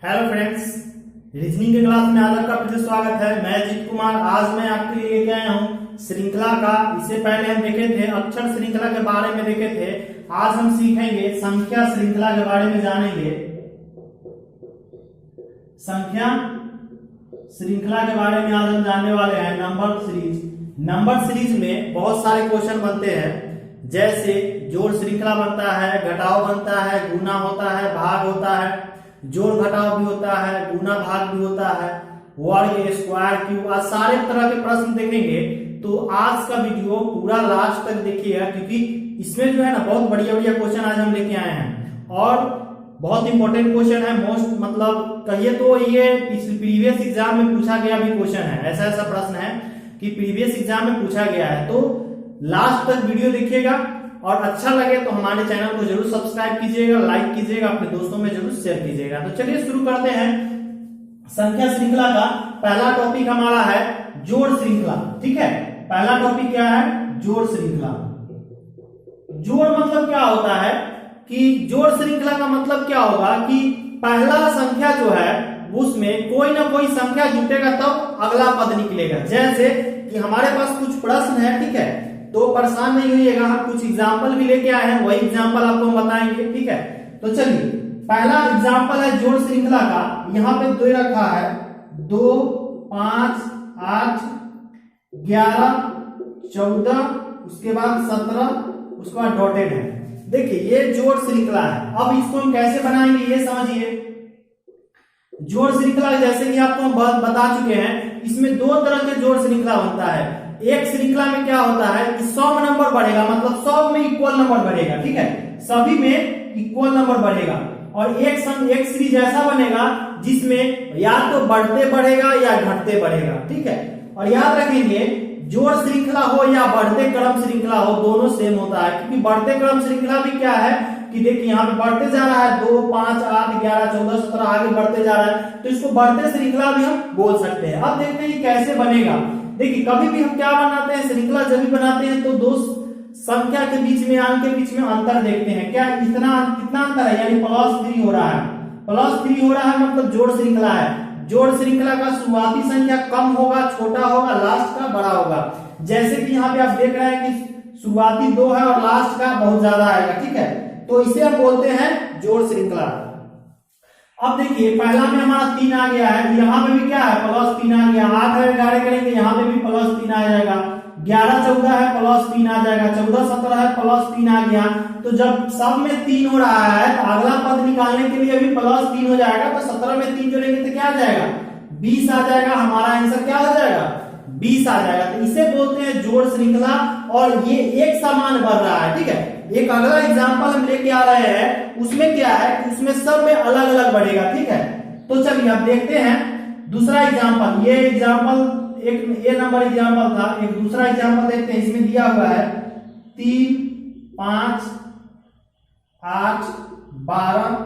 Hello friends, reasoning के class में आज आपका फिर से स्वागत है। मैं अजीत कुमार। आज मैं आपके लिए लेके आया हूँ श्रृंखला का। इससे पहले हम देखे थे अक्षर श्रृंखला के बारे में देखे थे। आज हम सीखेंगे संख्या श्रृंखला के बारे में जानेंगे। संख्या श्रृंखला के बारे में आज हम जानने वाले हैं। नंबर सीरीज में बहुत सारे क्वेश्चन बनते हैं, जैसे जोड़ श्रृंखला बनता है, घटाव बनता है, गुना होता है, भाग होता है, जोड़ घटाव भी होता है, गुना भाग भी होता है, वर्ग, स्क्वायर, क्यूब, आज सारे तरह के प्रश्न देखेंगे। तो आज का वीडियो पूरा लास्ट तक देखिएगा, क्योंकि इसमें जो है ना बहुत बढ़िया बढ़िया क्वेश्चन आज हम लेके आए हैं और बहुत इंपॉर्टेंट क्वेश्चन है। मोस्ट मतलब कहिए तो ये प्रीवियस एग्जाम में पूछा गया भी क्वेश्चन है। ऐसा ऐसा प्रश्न है कि प्रीवियस एग्जाम में पूछा गया है। तो लास्ट तक वीडियो देखिएगा और अच्छा लगे तो हमारे चैनल को जरूर सब्सक्राइब कीजिएगा, लाइक कीजिएगा, अपने दोस्तों में जरूर शेयर कीजिएगा। तो चलिए शुरू करते हैं। संख्या श्रृंखला का पहला टॉपिक हमारा है जोड़ श्रृंखला। ठीक है, पहला टॉपिक क्या है? जोड़ श्रृंखला। जोड़ मतलब क्या होता है कि जोड़ श्रृंखला का मतलब क्या होगा कि पहला संख्या जो है उसमें कोई ना कोई संख्या जुटेगा तब अगला पद निकलेगा। जैसे कि हमारे पास कुछ प्रश्न है, ठीक है, तो परेशान नहीं होइएगा, हम कुछ एग्जाम्पल भी लेके आए हैं, वही एग्जाम्पल आपको हम बताएंगे। ठीक है, तो चलिए पहला एग्जाम्पल है जोड़ श्रृंखला का। यहाँ पे दो रखा है, 2, 5, 8, 11, 14, उसके बाद 17, उसके बाद डॉटेड है। देखिए ये जोड़ श्रृंखला है। अब इसको हम कैसे बनाएंगे ये समझिए। जोड़ श्रृंखला जैसे कि आपको हम बता चुके हैं, इसमें दो तरह के जोड़ श्रृंखला बनता है। एक श्रृंखला में क्या होता है कि 100 में नंबर बढ़ेगा, मतलब 100 में इक्वल नंबर बढ़ेगा। ठीक है, सभी में इक्वल नंबर बढ़ेगा। और एक सीरीज ऐसा बनेगा जिसमें या तो बढ़ते बढ़ेगा या घटते बढ़ेगा। ठीक है, और याद रखेंगे जोड़ श्रृंखला हो या बढ़ते क्रम श्रृंखला हो, दोनों सेम होता है। क्योंकि बढ़ते क्रम श्रृंखला भी क्या है कि देखिए यहाँ पे बढ़ते जा रहा है, 2, 5, 8, 11, 14, 17 आगे बढ़ते जा रहा है, तो इसको बढ़ते श्रृंखला भी हम बोल सकते हैं। अब देखते हैं कैसे बनेगा। देखिए कभी भी हम क्या बनाते हैं, श्रृंखला जब भी बनाते हैं तो दो संख्या के बीच में, अंक के बीच में अंतर देखते हैं। क्या कितना अंतर है, यानी +3 हो रहा है। +3 हो रहा है मतलब जोड़ श्रृंखला है। जोड़ श्रृंखला का शुरुआती संख्या कम होगा, छोटा होगा, लास्ट का बड़ा होगा। जैसे कि यहाँ पे आप देख रहे हैं कि शुरुआती 2 है और लास्ट का बहुत ज्यादा आएगा। ठीक है, तो इसे हम बोलते हैं जोड़ श्रृंखला। अब देखिए पहला में हमारा 3 आ गया है, यहाँ पे भी क्या है +3 आ गया। 8 है 11 करेंगे, यहाँ पे भी +3 आ जाएगा। 11 14 है +3 आ जाएगा। 14 17 है +3 आ गया। तो जब सब में 3 हो रहा है तो अगला पद निकालने के लिए भी +3 हो जाएगा। तो 17 में 3 जोड़ेंगे तो क्या आ जाएगा, 20 आ जाएगा। हमारा आंसर क्या हो जाएगा, 20 आ जाएगा। तो इसे बोलते हैं जोड़ श्रृंखला और ये एक समान बढ़ रहा है। ठीक है, एक अगला एग्जाम्पल हम लेके आ रहे हैं, उसमें क्या है कि उसमें सब में अलग अलग बढ़ेगा। ठीक है, तो चलिए अब देखते हैं दूसरा एग्जाम्पल। ये एग्जाम्पल एक नंबर एग्जाम्पल था, एक दूसरा एग्जाम्पल देखते हैं। इसमें दिया हुआ है 3, 5, 8, 12,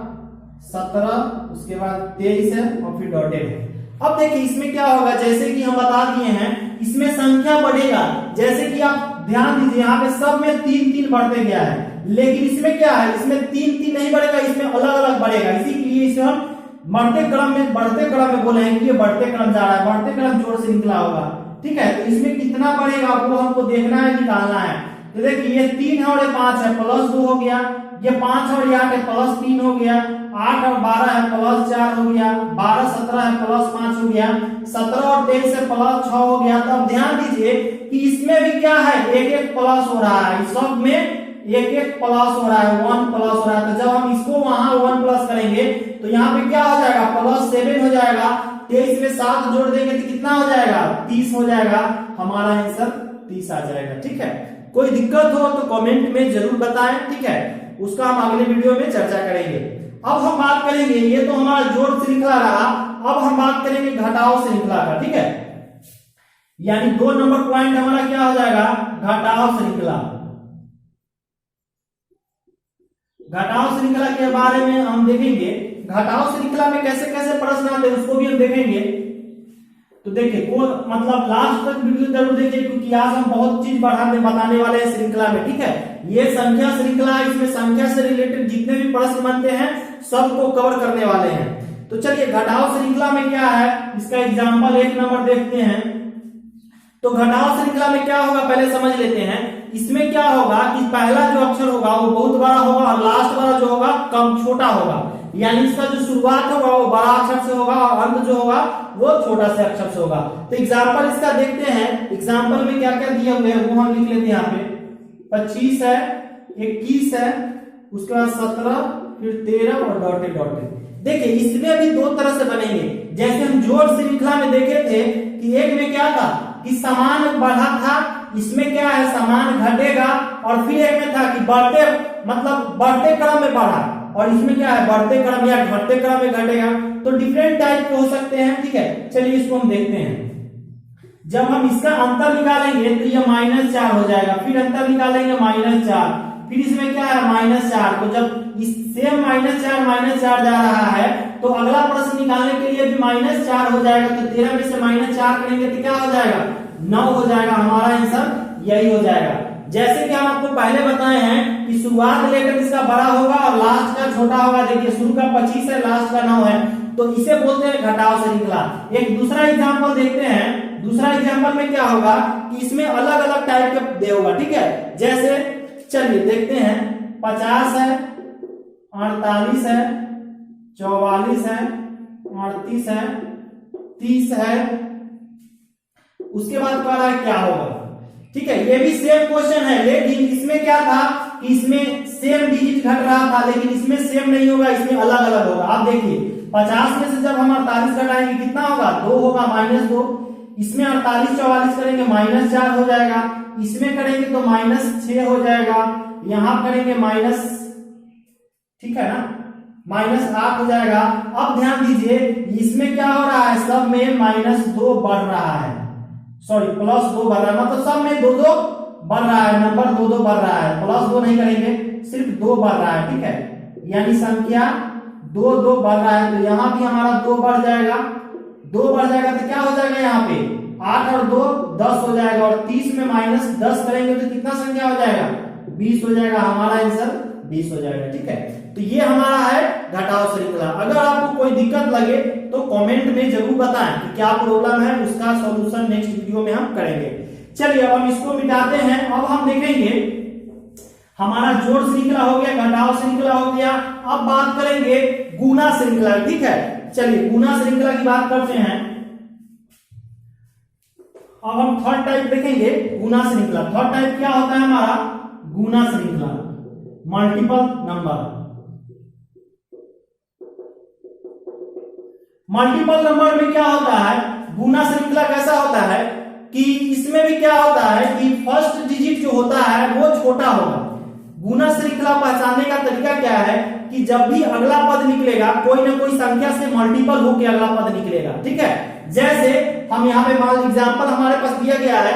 17, उसके बाद 23 है और फिर डॉटेड है। अब देखिए इसमें क्या होगा, जैसे कि हम बता दिए हैं, इसमें संख्या बढ़ेगा। जैसे कि आप ध्यान दीजिए, यहाँ पे सब में 3 बढ़ते गया है, लेकिन इसमें क्या है, इसमें 3 नहीं बढ़ेगा, इसमें अलग अलग बढ़ेगा। इसीलिए इसे हम बढ़ते क्रम में बोले हैं कि ये बढ़ते क्रम जा रहा है, बढ़ते क्रम जोड़ श्रृंखला होगा। ठीक है, तो इसमें कितना बढ़ेगा वो हमको देखना है, निकालना है। तो देखिए ये 3 है और ये 5 है, +2 हो गया। ये 5 और 8 है, +3 हो गया। 8 और 12 है, +4 हो गया। 12 17 है, +5 हो गया। 17 और 23 है, +6 हो गया। तो अब ध्यान दीजिए कि इसमें भी क्या है, एक प्लस हो रहा है। सब में एक प्लस हो रहा है, 1 प्लस हो रहा है। तो जब हम इसको वहां 1 प्लस करेंगे तो यहाँ पे क्या हो जाएगा, +7 हो जाएगा। 23 में 7 जोड़ देंगे तो कितना हो जाएगा, 30 हो जाएगा। हमारा आंसर 30 आ जाएगा। ठीक है, कोई दिक्कत हो तो कमेंट में जरूर बताएं। ठीक है, उसका हम अगले वीडियो में चर्चा करेंगे। अब हम बात करेंगे, ये तो हमारा जोड़ श्रृंखला रहा, अब हम बात करेंगे घटाव श्रृंखला का। ठीक है, यानी 2 नंबर पॉइंट हमारा क्या हो जाएगा, घटाव श्रृंखला। घटाव श्रृंखला के बारे में हम देखेंगे। घटाव श्रृंखला में कैसे कैसे प्रश्न आते हैं उसको भी हम देखेंगे। तो देखिए मतलब लास्ट तक वीडियो जरूर देखिए, क्योंकि आज हम बहुत चीज बताने वाले हैं श्रृंखला में। ठीक है, ये संख्या श्रृंखला, इसमें संख्या से रिलेटेड जितने भी प्रश्न बनते हैं सबको कवर करने वाले हैं। तो चलिए घटाव श्रृंखला में क्या है इसका एग्जाम्पल 1 नंबर देखते हैं। तो घटाव श्रृंखला में क्या होगा पहले समझ लेते हैं। इसमें क्या होगा कि पहला जो अक्षर होगा वो बहुत बड़ा होगा और लास्ट वाला जो होगा कम छोटा होगा, यानी इसका जो शुरुआत होगा वो बड़ा अक्षर से होगा और अंत जो होगा वो छोटा से अक्षर से होगा। तो एग्जाम्पल इसका देखते हैं। एग्जाम्पल में क्या क्या दिए हुए हैं वो हम लिख लेते हैं। यहाँ पे 25 है, 21 है, उसके बाद 17, फिर 13 और डॉटेड डॉटेड। देखिए इसमें भी दो तरह से बनेंगे। जैसे हम जोड़ श्रृंखला में देखे थे कि एक में क्या था कि समान बढ़ा था, इसमें क्या है समान घटेगा, और फिर एक में था कि बढ़ते मतलब बढ़ते क्रम में बढ़ा, और इसमें क्या है बढ़ते क्रम या घटते क्रम में घटेगा। तो डिफरेंट टाइप के हो सकते हैं, ठीक है। चलिए इसको हम देखते हैं। जब हम इसका अंतर निकालेंगे तो ये -4 हो जाएगा, फिर अंतर निकालेंगे -4, फिर इसमें क्या है -4। तो जब इस सेम -4 जा रहा है तो अगला प्रश्न निकालने के लिए भी -4 हो जाएगा। तो 13 में से -4 करेंगे तो क्या हो जाएगा 9 हो जाएगा। हमारा आंसर यही हो जाएगा। जैसे कि हम आपको पहले बताए हैं कि शुरुआत लेकर इसका बड़ा होगा और लास्ट का छोटा होगा। देखिए शुरू का 25 है, लास्ट का 9 है, तो इसे बोलते हैं घटाव श्रृंखला। एक दूसरा एग्जांपल देखते हैं। दूसरा एग्जांपल में क्या होगा कि इसमें अलग अलग टाइप के दे होगा, ठीक है। जैसे चलिए देखते हैं 50 है, 48 है, 44 है, 38 है, 30 है, उसके बाद कह रहा है क्या होगा, ठीक है। ये भी सेम क्वेश्चन है, लेकिन इसमें क्या था कि इसमें सेम डिजिट घट रहा था, लेकिन इसमें सेम नहीं होगा, इसमें अलग अलग होगा। आप देखिए 50 में से जब हम 48 घटाएंगे कितना होगा 2 होगा, -2। इसमें 48 44 करेंगे -4 हो जाएगा, इसमें करेंगे तो -6 हो जाएगा, यहां करेंगे माइनस, ठीक है ना, -8 हो जाएगा। अब ध्यान दीजिए इसमें क्या हो रहा है, सब में -2 बढ़ रहा है, सॉरी +2 बढ़ रहा है, मतलब सब में 2 बढ़ रहा है, नंबर 2 बढ़ रहा है, +2 नहीं करेंगे, सिर्फ 2 बढ़ रहा है, ठीक है। यानी संख्या 2 बढ़ रहा है, तो यहाँ भी हमारा 2 बढ़ जाएगा। 2 बढ़ जाएगा तो क्या हो जाएगा, यहाँ पे 8 और 2 10 हो जाएगा, और 30 में -10 करेंगे तो कितना संख्या हो जाएगा 20 हो जाएगा। हमारा आंसर 20 हो जाएगा, ठीक है। तो ये हमारा है घटाव श्रृंखला। अगर आपको कोई दिक्कत लगे तो कमेंट में जरूर बताएं कि क्या प्रॉब्लम है, उसका सॉल्यूशन नेक्स्ट वीडियो में हम करेंगे। चलिए अब हम इसको मिटाते हैं। अब हम देखेंगे हमारा जोड़ श्रृंखला हो गया, घटाव श्रृंखला हो गया। अब बात करेंगे गुना श्रृंखला, ठीक है। चलिए गुना श्रृंखला की बात करते हैं। अब हम थर्ड टाइप देखेंगे गुना श्रृंखला। थर्ड टाइप क्या होता है हमारा गुना श्रृंखला, मल्टीपल नंबर। मल्टीपल नंबर में क्या होता है, गुना श्रृंखला कैसा होता है कि इसमें भी क्या होता है कि फर्स्ट डिजिट जो होता है वो छोटा होगा। गुना श्रृंखला पहचानने का तरीका क्या है कि जब भी अगला पद निकलेगा कोई ना कोई संख्या से मल्टीपल होकर अगला पद निकलेगा, ठीक है। जैसे हम यहाँ पे मान एग्जाम्पल हमारे पास दिया गया है,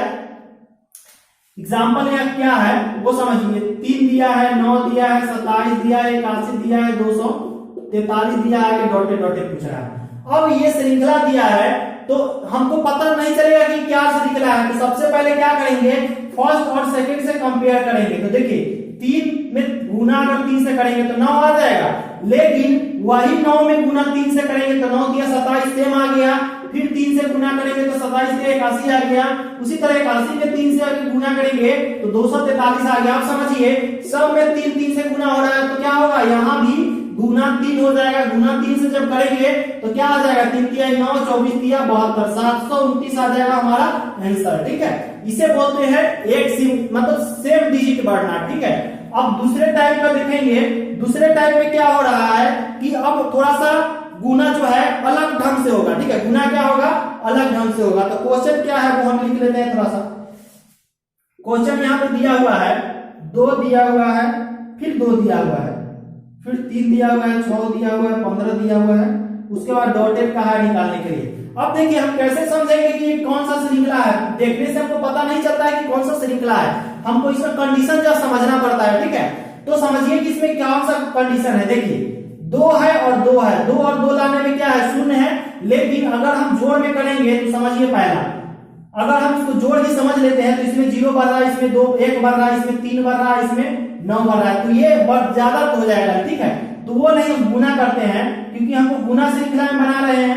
एग्जाम्पल यहाँ क्या है वो समझिए। 3 दिया है, 9 दिया है, 27 दिया है, 81 दिया है, 243 दिया है, डॉटेड डॉटेड पूछ रहा है। अब ये श्रृंखला दिया है तो हमको पता नहीं चलेगा कि क्या श्रृंखला है। तो सबसे पहले क्या करेंगे, फर्स्ट और सेकंड से कंपेयर करेंगे। तो देखिए 3 में गुना अगर 3 से करेंगे तो 9 आ जाएगा, लेकिन वही 9 में गुना 3 से करेंगे तो 9 दिया 27 सेम आ गया। फिर 3 से गुना करेंगे तो 27 दिया 81 आ गया। उसी तरह 81 में 3 से गुना करेंगे तो 243 आ गया। आप समझिए सब में 3 से गुना हो रहा है, तो क्या होगा यहाँ भी गुना 3 हो जाएगा। गुना 3 से जब करेंगे तो क्या आ जाएगा, 3 तिया 9, 24 तिया 72, 729 आ जाएगा हमारा आंसर, ठीक है। इसे बोलते हैं एक मतलब सेम डिजिट बढ़ना, ठीक है। अब दूसरे टाइप का देखेंगे। दूसरे टाइप में क्या हो रहा है कि अब थोड़ा सा गुना जो है अलग ढंग से होगा, ठीक है। गुना क्या होगा अलग ढंग से होगा। तो क्वेश्चन क्या है वो हम लिख लेते हैं थोड़ा सा। क्वेश्चन यहाँ पे दिया हुआ है, 2 दिया हुआ है, फिर 2 दिया हुआ है, फिर 3 दिया हुआ है, 6 दिया हुआ है, 15 दिया हुआ है, उसके बाद डॉटेड कहा है निकालने के लिए। अब देखिए हम कैसे समझेंगे कि कौन सा श्रृंखला है। देखने से हमको पता नहीं चलता है कि कौन सा श्रृंखला है, हमको इसमें कंडीशन जो समझना पड़ता है, ठीक है। तो समझिए कि इसमें कौन सा कंडीशन है। देखिए 2 है और 2 है, 2 और 2 लाने में क्या है 0 है, लेकिन अगर हम जोड़ में करेंगे तो समझिए पहला अगर हम इसको जोड़ ही समझ लेते हैं तो इसमें 0 बढ़ रहा है, इसमें 2 1 बढ़ रहा है, इसमें 3 बढ़ रहा है, इसमें 9 बढ़ रहा है, तो ये ज्यादा हो जाएगा, ठीक है। तो वो नहीं, हम गुना करते हैं क्योंकि हमको गुना श्रृंखला में बना रहे हैं।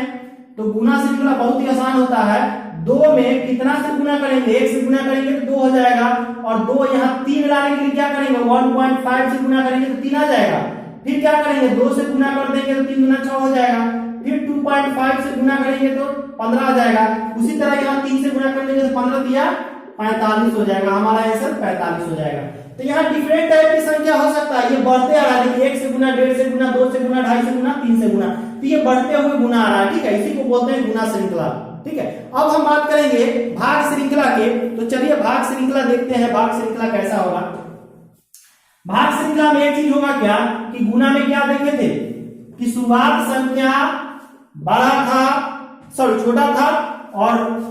तो गुना श्रृंखला बहुत ही आसान होता है। 2 में कितना से गुना करेंगे, 1 से गुना करेंगे तो 2 हो जाएगा, और 2 यहाँ 3 लाने के लिए क्या करेंगे, 1.5 से गुना करेंगे तो 3 आ जाएगा। फिर क्या करेंगे, 2 से गुना कर देंगे तो 3 गुना 6 हो जाएगा। फिर 2.5 से गुना करेंगे तो 15 आ जाएगा। उसी तरह यहाँ 3 से गुना कर देंगे तो 15 दिया 45 हो जाएगा, हमारा आंसर 45 हो जाएगा। तो यहाँ डिफरेंट टाइप की संख्या हो सकता है, ये बढ़ते आ रहा है, देखिए 1 से गुना, 1.5 से गुना, 2 से गुना, 2.5 से गुना, 3 से गुना, तो ये बढ़ते हुए गुना आ रहा है, ठीक है। इसी को बोलते हैं गुना श्रृंखला, ठीक है। अब हम बात करेंगे भाग श्रृंखला के, तो चलिए भाग श्रृंखला देखते हैं, भाग श्रृंखला कैसा होगा। भाग श्रृंखला में एक चीज होगा क्या कि गुना में क्या देखे थे कि शुरुआत संख्या बड़ा था, सॉरी छोटा था, और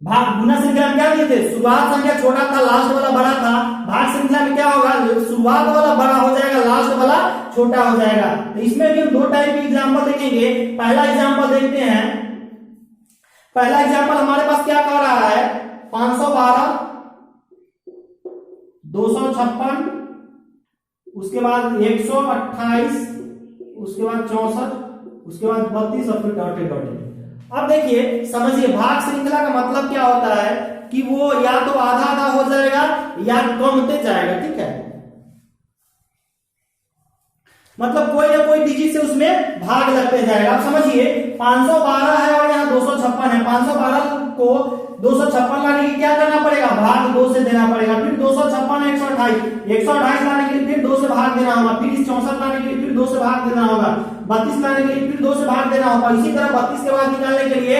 भाग गुना श्रृंखला में क्या दिए थे, शुरुआत संख्या छोटा था, लास्ट वाला बड़ा था। भाग श्रृंखला में क्या होगा, शुरुआत वाला बड़ा हो जाएगा, लास्ट वाला छोटा हो जाएगा। तो इसमें भी हम 2 टाइप के एग्जांपल देखेंगे। पहला एग्जांपल देखते हैं। पहला एग्जांपल हमारे पास क्या कह रहा है, 512, 256, उसके बाद 128, उसके बाद 64, उसके बाद 32 और फिर डॉटेड डॉटेड। अब देखिए समझिए, भाग श्रृंखला का मतलब क्या होता है कि वो या तो आधा आधा हो जाएगा या कम होते जाएगा, ठीक है। मतलब कोई ना कोई डिजिट से उसमें भाग लगते जाएगा। आप समझिए 512 है और यहाँ 256 है, 512 को 256 लाने के लिए क्या करना पड़ेगा, भाग 2 से देना पड़ेगा। फिर 256 128 लाने के लिए फिर 2 से भाग देना होगा। फिर इस 64 लाने के लिए फिर 2 से भाग देना होगा। 32 लाने के लिए फिर 2 से भाग देना होगा। इसी तरह 32 के बाद निकालने के लिए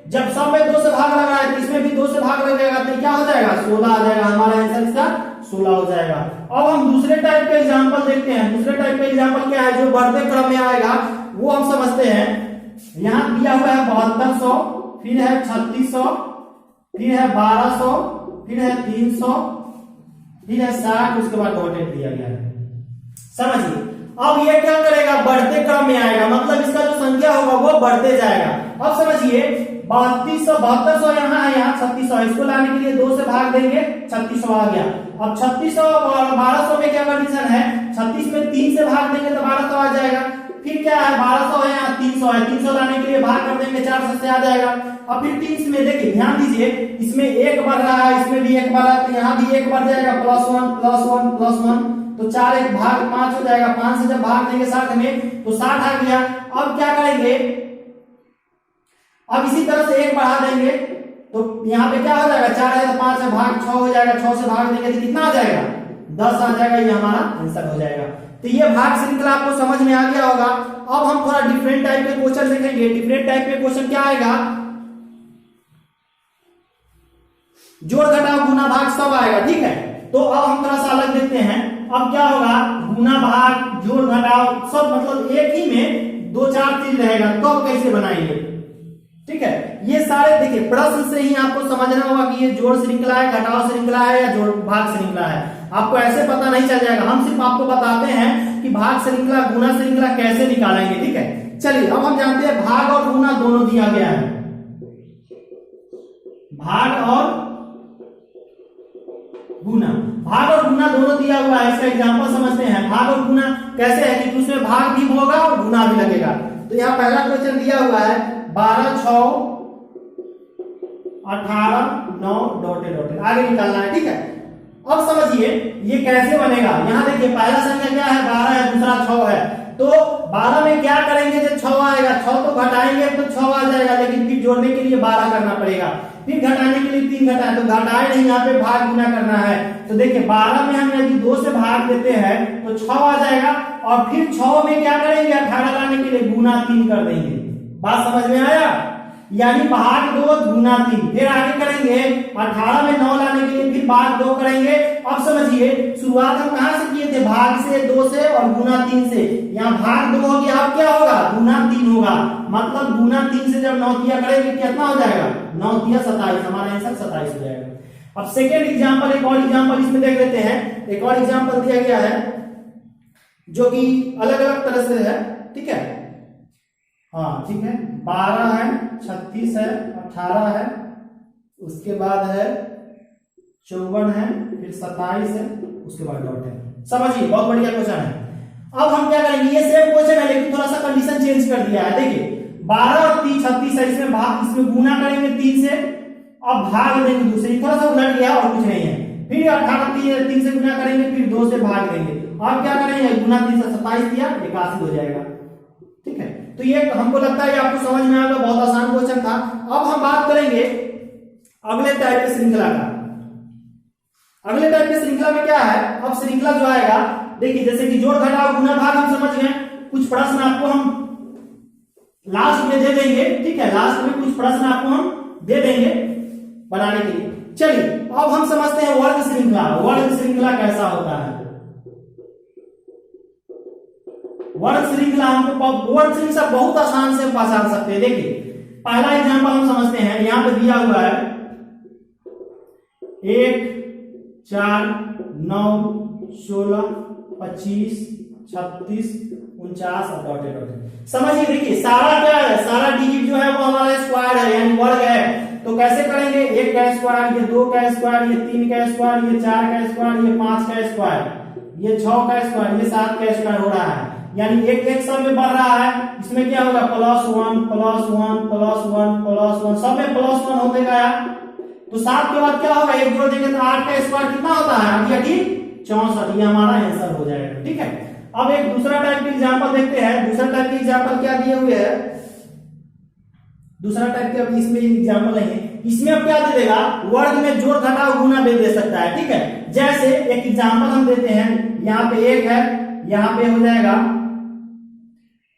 जब सब में 2 से भाग लग रहा है तो इसमें भी 2 से भाग लगेगा, तो क्या हो जाएगा, 16 आ जाएगा। हमारा आंसर इसका 16 हो जाएगा। अब हम दूसरे टाइप के एग्जांपल देखते हैं। दूसरे टाइप का एग्जांपल क्या है, जो बढ़ते क्रम में आएगा वो हम समझते हैं। यहाँ दिया हुआ है 7200, फिर है 3600, फिर है 1200, फिर है 300, फिर है 60, उसके बाद डॉटेड दिया गया है। समझिए अब ये क्या करेगा, बढ़ते क्रम में आएगा, मतलब इसका जो संख्या होगा वो बढ़ते जाएगा। अब समझिए 7200 यहाँ है, यहाँ 3600, इसको लाने के लिए 2 से भाग देंगे, 3600 आ गया। अब 3600 और 1200 में क्या कंडीशन है, 36 में 3 से भाग देंगे तो 1200 आ जाएगा। फिर क्या है, 1200 है, यहाँ 300 है, 300 लाने के लिए भाग कर देंगे, 400 से आ जाएगा। अब फिर 30 में देखिए, ध्यान दीजिए, इसमें 1 बढ़ रहा है, इसमें भी 1 बढ़ रहा है, तो यहाँ भी 1 बढ़ जाएगा, +1 +1 +1, तो 4 1 भाग 5 हो जाएगा। 5 से जब भाग देंगे 60 में तो 60 आ गया। अब क्या करेंगे, अब इसी तरह से 1 बढ़ा देंगे तो यहाँ पे क्या हो जाएगा, 4 है तो 5 से भाग 6 हो जाएगा, 6 से भाग देंगे तो कितना आ जाएगा, 10 आ जाएगा। ये हमारा आंसर हो जाएगा। तो ये भाग श्रृंखला आपको समझ में आ गया होगा। अब हम थोड़ा डिफरेंट टाइप के क्वेश्चन देखेंगे। डिफरेंट टाइप के क्वेश्चन क्या आएगा, जोड़ घटाव गुना भाग सब आएगा, ठीक है। तो अब हम थोड़ा सा अलग देखते हैं। अब क्या होगा, गुना भाग जोड़ घटाव सब मतलब एक ही में 2-4 चीज रहेगा, तो अब कैसे बनाएंगे, ठीक है। ये सारे देखिए प्रश्न से ही आपको समझना होगा कि ये जोड़ श्रृंखला है, घटाव श्रृंखला है या जोड़ भाग श्रृंखला है। आपको ऐसे पता नहीं चल जाएगा, हम सिर्फ आपको बताते हैं कि भाग श्रृंखला गुना श्रृंखला कैसे निकालेंगे, ठीक है। चलिए अब हम जानते हैं भाग और गुना दोनों दिया गया है। भाग और गुना, भाग और गुना दोनों दिया हुआ है। इसका एग्जांपल समझते हैं। भाग और गुना कैसे है कि उसमें भाग भी होगा और गुना भी लगेगा। तो यहाँ पहला क्वेश्चन दिया हुआ है 12 6 18 9 डॉटेड डॉटेड, आगे निकालना है, ठीक है। अब समझिए ये कैसे बनेगा। यहाँ देखिए पहला संख्या क्या है, 12 है, दूसरा 6 है। तो 12 में क्या करेंगे, जब 6 आएगा, 6 तो घटाएंगे तो 6 आ जाएगा, लेकिन फिर जोड़ने के लिए 12 करना पड़ेगा। फिर घटाने के लिए 3 घटाए, तो घटाए नहीं, यहाँ पे भाग गुना करना है। तो देखिए 12 में हम यदि 2 से भाग देते हैं तो 6 आ जाएगा, और फिर 6 में क्या करेंगे, 18 लाने के लिए गुना 3 कर देंगे। बात समझ में आया, यानी भाग 2 गुना 3। फिर आगे करेंगे 18 में 9 लाने के लिए फिर भाग 2 करेंगे। अब समझिए शुरुआत हम कहां से किए थे, भाग से, 2 से और गुना 3 से। यहाँ भाग 2 हो गया, अब क्या होगा, गुना 3 होगा। मतलब गुना 3 से जब 9 तिया करेंगे कितना हो जाएगा, 9 तिया 27, हमारा आंसर 27 हो जाएगा। अब सेकेंड एग्जाम्पल, एक और एग्जाम्पल इसमें देख लेते हैं। एक और एग्जाम्पल दिया गया है जो कि अलग अलग तरह से है, ठीक है। हाँ ठीक है, 12 है, 36 है, 18 है, उसके बाद है 54 है, फिर 27 है, उसके बाद डॉट है। समझिए, बहुत बढ़िया क्वेश्चन है। अब हम क्या करेंगे, ये सेम क्वेश्चन है लेकिन थोड़ा सा कंडीशन चेंज कर दिया है। देखिए 12 और 3 36 है, इसमें गुना करेंगे 3 से और भाग देंगे 2 से, थोड़ा सा उलट गया और कुछ नहीं है। फिर 18 3 से गुना करेंगे, फिर 2 से भाग देंगे, और क्या करेंगे, गुना 3 से 27 दिया, 81 हो जाएगा। ठीक है, तो ये हमको लगता है आपको समझ में आएगा, बहुत आसान क्वेश्चन था। अब हम बात करेंगे अगले टाइप की श्रृंखला का। अगले टाइप की श्रृंखला में क्या है, अब श्रृंखला जो आएगा, देखिए जैसे कि जोड़ घटाव गुना भाग हम समझ गए, कुछ प्रश्न आपको हम लास्ट में दे देंगे। ठीक है, लास्ट में कुछ प्रश्न आपको हम दे देंगे बनाने के लिए। चलिए अब हम समझते हैं वर्ग श्रृंखला। वर्ग श्रृंखला कैसा होता है, वर्ग श्रृंखला हमको वर्ग श्रृंखला बहुत आसान से पहचान सकते हैं। देखिए पहला एग्जांपल हम समझते हैं, यहां पे दिया हुआ है 1 4 9 16 25 36 49 और डॉट डॉट। समझिए, देखिए सारा क्या है, सारा डिजिट जो है वो हमारा स्क्वायर है यानी वर्ग है। तो कैसे करेंगे, 1 का स्क्वायर, ये 2 का स्क्वायर, ये 3 का स्क्वायर, ये 4 का स्क्वायर, ये 5 का स्क्वायर, ये 6 का स्क्वायर, ये 7 का स्क्वायर हो रहा है, यानी एक एक सब में बढ़ रहा है। इसमें क्या होगा, +1 +1 +1 +1, सब में +1 होते गया। तो 7 के बाद क्या होगा, एक जोड़ देंगे तो 8 का स्क्वायर कितना होता है, 64, ये हमारा आंसर हो जाएगा। ठीक है, अब एक दूसरा टाइप की एग्जांपल देखते हैं। दूसरा टाइप की एग्जांपल क्या दिए हुए है, दूसरा टाइप के, अब इसमें एग्जांपल नहीं है, इसमें अब क्या दे देगा, वर्ग में जोड़ घटाव गुना भी दे सकता है। ठीक है, जैसे एक एग्जांपल हम देते हैं, यहाँ पे 1 है, यहाँ पे हो जाएगा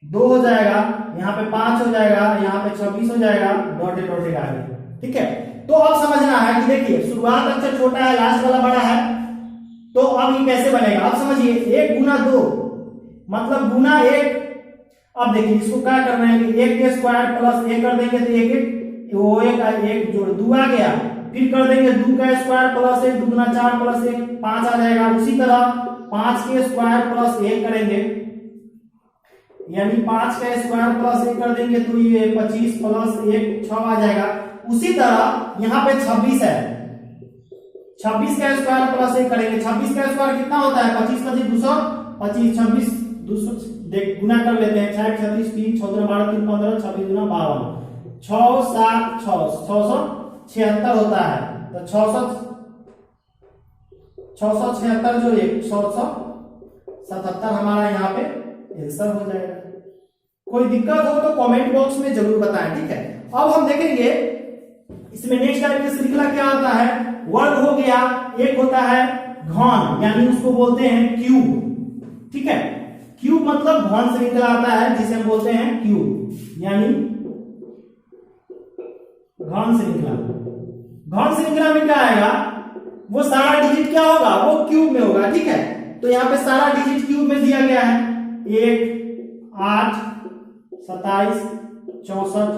2 हो जाएगा, यहाँ पे 5 हो जाएगा, यहाँ पे 26 हो जाएगा, डॉटेड डॉटेड आगे। ठीक है, तो अब समझना है कि देखिए शुरुआत अक्षर छोटा है, लास्ट वाला बड़ा है, तो अब ये कैसे बनेगा। अब समझिए 1 गुना 2 मतलब गुना 1। अब देखिए इसको क्या करना है, 1 के स्क्वायर प्लस 1 कर देंगे तो 1 वो 1 जोड़ 2 आ गया, फिर कर देंगे 2 का स्क्वायर प्लस 1, 2 गुना 4 प्लस 1 5 आ जाएगा। उसी तरह 5 के स्क्वायर प्लस 1 करेंगे, यानी 5 का स्क्वायर प्लस 1 कर देंगे तो ये 25 प्लस 1 6 आ जाएगा। उसी तरह यहाँ पे 26 है, 26 का स्क्वायर प्लस 1 करेंगे, 26 का स्क्वायर कितना होता है, 25 25 200, 25 26 200 देख गुना कर लेते हैं, 6 36 3 14 12 3 15 26 गुना 52, 6 7 6 676 होता है। तो 676 जो 677 हमारा यहाँ पे आंसर हो जाएगा। कोई दिक्कत हो तो कमेंट बॉक्स में जरूर बताएं। ठीक है, अब हम देखेंगे इसमें नेक्स्ट टाइप की श्रृंखला क्या होता है। वर्ग हो गया, एक होता है घन, यानी उसको बोलते हैं क्यूब। ठीक है, क्यूब मतलब घन श्रृंखला आता है जिसे हम बोलते हैं क्यूब, यानी घन श्रृंखला। घन श्रृंखला में क्या आएगा, वो सारा डिजिट क्या होगा, वो क्यूब में होगा। ठीक है, तो यहाँ पे सारा डिजिट क्यूब में दिया गया है, 1 8 27 64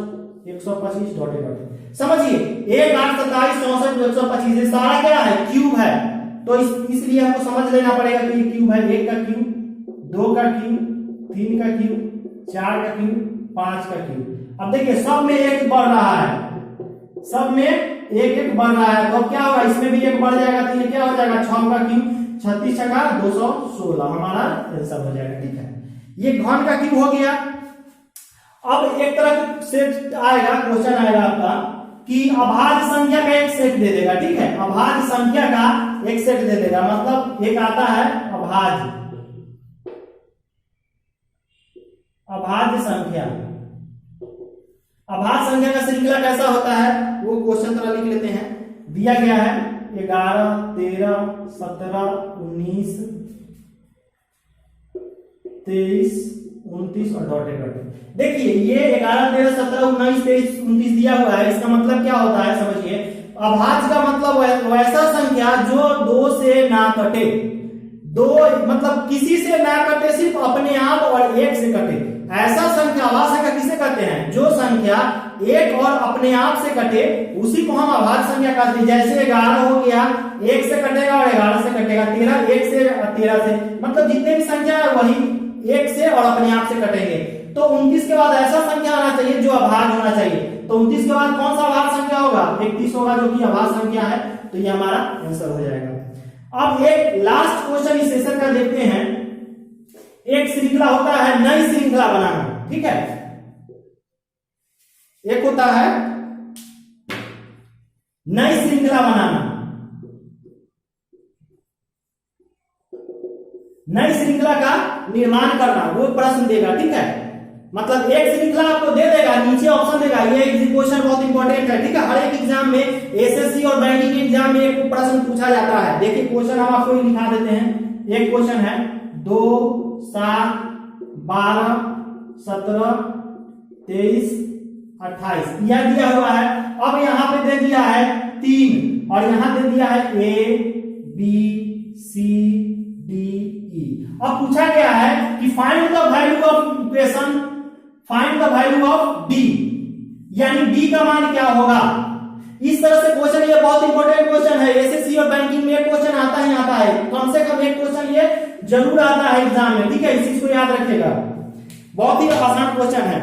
125 डॉटेड डॉटेड। समझिए 1 8 27 64 125 ये सारा क्या है, क्यूब है। तो इसलिए हमको समझ लेना पड़ेगा कि ये क्यूब है। 1 का क्यूब, 2 का क्यूब, 3 का क्यूब, 4 का क्यूब, 5 का क्यूब। अब देखिए सब में 1 बढ़ रहा है, सब में 1 बढ़ रहा है, तो अब क्या होगा, इसमें भी 1 बढ़ जाएगा, तो ये क्या हो जाएगा, 6 का क्यूब 36 छक्का 216 हमारा आंसर हो जाएगा। ठीक है, ये घन का क्यूब हो गया। अब एक तरह से आएगा क्वेश्चन आएगा आपका कि अभाज्य संख्या का एक सेट दे देगा। ठीक है, अभाज्य संख्या का एक सेट दे देगा, मतलब एक आता है अभाज्य संख्या। अभाज्य संख्या का श्रृंखला कैसा होता है वो क्वेश्चन तरह लिख लेते हैं। दिया गया है 11 13 17 19 23 29 और डॉटेड डॉटेड। देखिए ये 11 13 17 19 23 29 दिया हुआ है, इसका मतलब क्या होता है समझिए। अभाज्य का मतलब वैसा संख्या जो 2 से ना कटे, 2 मतलब किसी से ना कटे, सिर्फ अपने आप और 1 से कटे। ऐसा संख्या अभाज्य संख्या किसे कहते हैं, जो संख्या 1 और अपने आप से कटे उसी को हम अभाज्य संख्या कहते हैं। जैसे 11 हो गया, 1 से कटेगा और 11 से कटेगा, 13 1 से 13 से, मतलब जितने भी संख्या है वही 1 से और अपने आप से कटेंगे। तो 29 के बाद ऐसा संख्या आना चाहिए जो अभाज्य होना चाहिए। तो 29 के बाद कौन सा अभाज्य संख्या होगा? 31 होगा, जो कि अभाज्य संख्या है। तो ये हमारा आंसर हो जाएगा। अब एक लास्ट क्वेश्चन इस सेशन का देखते हैं। एक श्रृंखला होता है नई श्रृंखला बनाना, ठीक है। एक होता है नई श्रृंखला बनाना, नई श्रृंखला का निर्माण करना, वो प्रश्न देगा, ठीक है। मतलब एक श्रृंखला आपको दे देगा, नीचे ऑप्शन देगा। ये क्वेश्चन बहुत इंपॉर्टेंट है, ठीक है। हर एक एग्जाम में, एसएससी और बैंकिंग एग्जाम में एक प्रश्न पूछा जाता है। देखिए क्वेश्चन हम आपको लिखा देते हैं। एक क्वेश्चन है 2, 7, 12, 17, 23, 28 यह दिया हुआ है। अब यहाँ पे दे दिया है 3 और यहाँ दे दिया है A, B, C, D, E। अब पूछा गया है कि find the value of equation, find the value of D, यानी D का मान क्या होगा। इस तरह से क्वेश्चन, ये बहुत इंपॉर्टेंट क्वेश्चन है। एसएससी और बैंकिंग में क्वेश्चन आता ही आता है, कम से कम एक क्वेश्चन ये जरूर आता है एग्जाम में, ठीक है। इस चीज को याद रखिएगा, बहुत ही आसान क्वेश्चन है।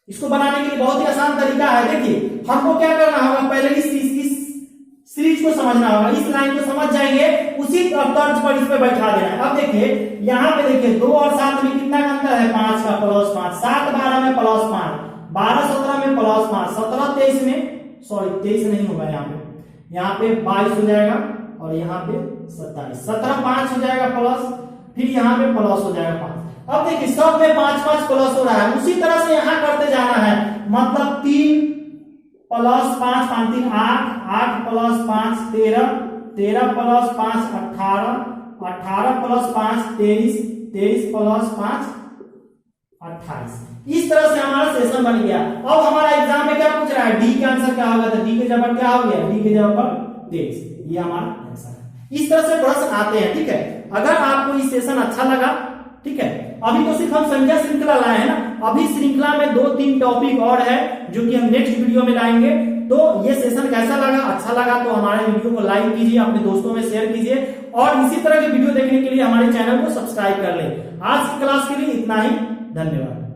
इसको बनाने के लिए बहुत ही आसान तरीका है। देखिए हमको क्या करना होगा, पहले इस सीरीज को समझना होगा। इस लाइन को समझ जाएंगे, उसी तर्ज पर इस पे बैठा देना है। अब देखिए यहाँ पे देखिए 2 और 7 में कितना अंतर है? 5 का प्लस 5, 7 12 में प्लस 5, 12 17 में प्लस 5, 17 23 में, सॉरी 23 नहीं होगा, यहाँ पे 22 हो जाएगा और यहाँ पे 27, 17 5 हो जाएगा प्लस, फिर यहाँ पे प्लस हो जाएगा 5। अब देखिए सब में 5 5 प्लस हो रहा है, उसी तरह से यहाँ करते जाना है। मतलब 3 plus 5 5 3 8, 8 plus 5 13, 13 plus 5 18, 18 plus 5 23, 23 plus 5 28। इस तरह से हमारा सेशन बन गया। अब हमारा एग्जाम में क्या पूछ रहा है? डी का आंसर क्या होगा? तो डी के जगह क्या हो गया? डी के जगह पर 23, ये हमारा आंसर है। इस तरह से प्रश्न आते हैं, ठीक है। अगर आपको इस सेशन अच्छा लगा, ठीक है, अभी तो सिर्फ हम संख्या श्रृंखला लाए हैं ना, अभी श्रृंखला में 2-3 टॉपिक और है जो कि हम नेक्स्ट वीडियो में लाएंगे। तो ये सेशन कैसा लगा? अच्छा लगा तो हमारे वीडियो को लाइक कीजिए, अपने दोस्तों में शेयर कीजिए और इसी तरह के वीडियो देखने के लिए हमारे चैनल को सब्सक्राइब कर लें। आज की क्लास के लिए इतना ही, धन्यवाद।